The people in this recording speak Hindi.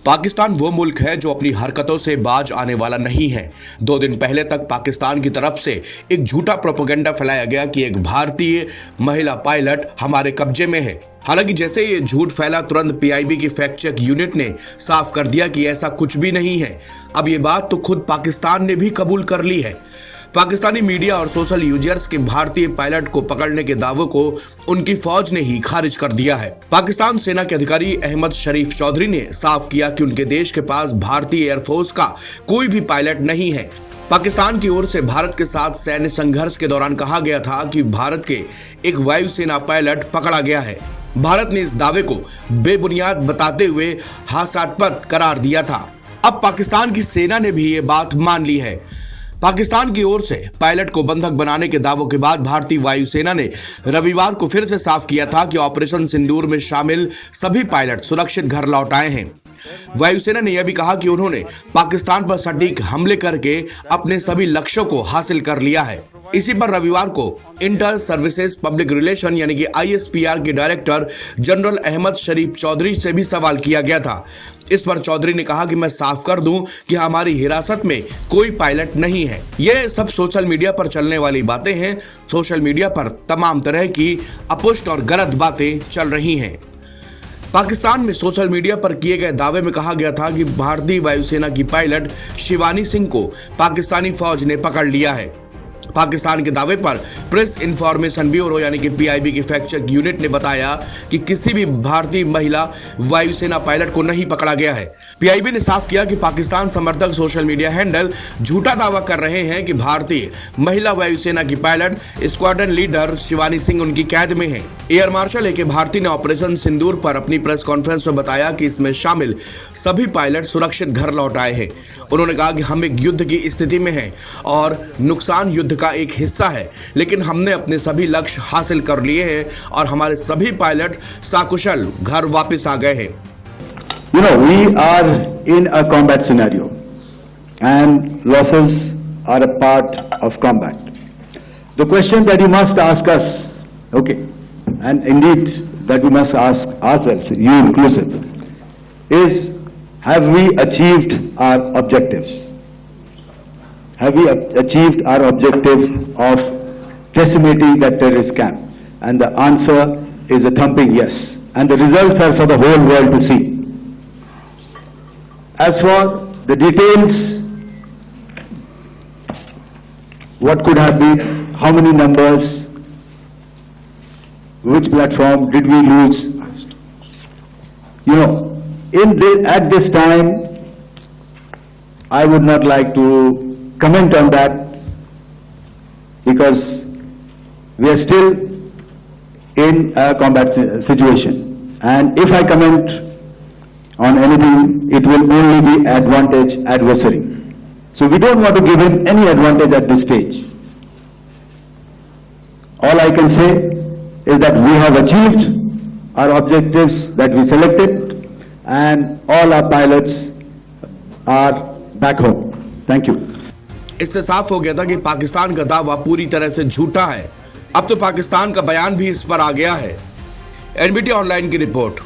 पाकिस्तान वो मुल्क है जो अपनी हरकतों से बाज आने वाला नहीं है। 2 दिन पहले तक पाकिस्तान की तरफ से एक झूठा प्रोपेगेंडा फैलाया गया कि एक भारतीय महिला पायलट हमारे कब्जे में है। हालांकि जैसे ये झूठ फैला, तुरंत पीआईबी की फैक्ट चेक यूनिट ने साफ कर दिया कि ऐसा कुछ भी नहीं है। अब ये बात तो खुद पाकिस्तान ने भी कबूल कर ली है। पाकिस्तानी मीडिया और सोशल यूजर्स के भारतीय पायलट को पकड़ने के दावों को उनकी फौज ने ही खारिज कर दिया है। पाकिस्तान सेना के अधिकारी अहमद शरीफ चौधरी ने साफ किया कि उनके देश के पास भारतीय एयरफोर्स का कोई भी पायलट नहीं है। पाकिस्तान की ओर से भारत के साथ सैन्य संघर्ष के दौरान कहा गया था कि भारत के एक वायुसेना पायलट पकड़ा गया है। भारत ने इस दावे को बेबुनियाद बताते हुए हास्यास्पद करार दिया था। अब पाकिस्तान की सेना ने भी ये बात मान ली है। पाकिस्तान की ओर से पायलट को बंधक बनाने के दावों के बाद भारतीय वायुसेना ने रविवार को फिर से साफ किया था कि ऑपरेशन सिंदूर में शामिल सभी पायलट सुरक्षित घर लौट आए हैं। वायुसेना ने यह भी कहा कि उन्होंने पाकिस्तान पर सटीक हमले करके अपने सभी लक्ष्यों को हासिल कर लिया है। इसी पर रविवार को इंटर सर्विसेज पब्लिक रिलेशन यानी कि ISPR के डायरेक्टर जनरल अहमद शरीफ चौधरी से भी सवाल किया गया था। इस पर चौधरी ने कहा कि मैं साफ कर दूं कि हमारी हिरासत में कोई पायलट नहीं है। ये सब सोशल मीडिया पर चलने वाली बातें हैं। सोशल मीडिया पर तमाम तरह की अपुष्ट और गलत बातें चल रही हैं। पाकिस्तान में सोशल मीडिया पर किए गए दावे में कहा गया था कि भारतीय वायुसेना की पायलट शिवानी सिंह को पाकिस्तानी फौज ने पकड़ लिया है। पाकिस्तान के दावे पर प्रेस इंफॉर्मेशन ब्यूरो यानी कि PIB की फैक्ट चेक यूनिट ने बताया कि किसी भी भारतीय महिला वायुसेना पायलट को नहीं पकड़ा गया है। PIB ने साफ किया कि पाकिस्तान समर्थक सोशल मीडिया हैंडल झूठा दावा कर रहे हैं कि भारतीय महिला वायुसेना की pilot squadron leader Shivani Singh उनकी कैद में है। एयर मार्शल AK भारती ने ऑपरेशन सिंदूर पर अपनी प्रेस कॉन्फ्रेंस में बताया कि इसमें शामिल सभी पायलट सुरक्षित घर लौट आए हैं। उन्होंने कहा कि हम एक युद्ध की स्थिति में हैं और नुकसान युद्ध का एक हिस्सा है, लेकिन हमने अपने सभी लक्ष्य हासिल कर लिए हैं और हमारे सभी पायलट सकुशल घर वापस आ गए हैं। You know, we are in a combat scenario and losses are a part of combat. The question that you must ask us, okay, and indeed that we must ask ourselves, you inclusive, is have we achieved our objectives? Have we achieved our objective of decimating that terrorist camp? And the answer is a thumping yes. And the results are for the whole world to see. As for the details, what could have been, how many numbers, which platform did we lose? You know, at this time, I would not like to comment on that because we are still in a combat situation, and if I comment on anything, it will only be advantage adversary. So we don't want to give him any advantage at this stage. All I can say is that we have achieved our objectives that we selected, and all our pilots are back home. Thank you. इससे साफ हो गया था कि पाकिस्तान का दावा पूरी तरह से झूठा है। अब तो पाकिस्तान का बयान भी इस पर आ गया है। NBT ऑनलाइन की रिपोर्ट।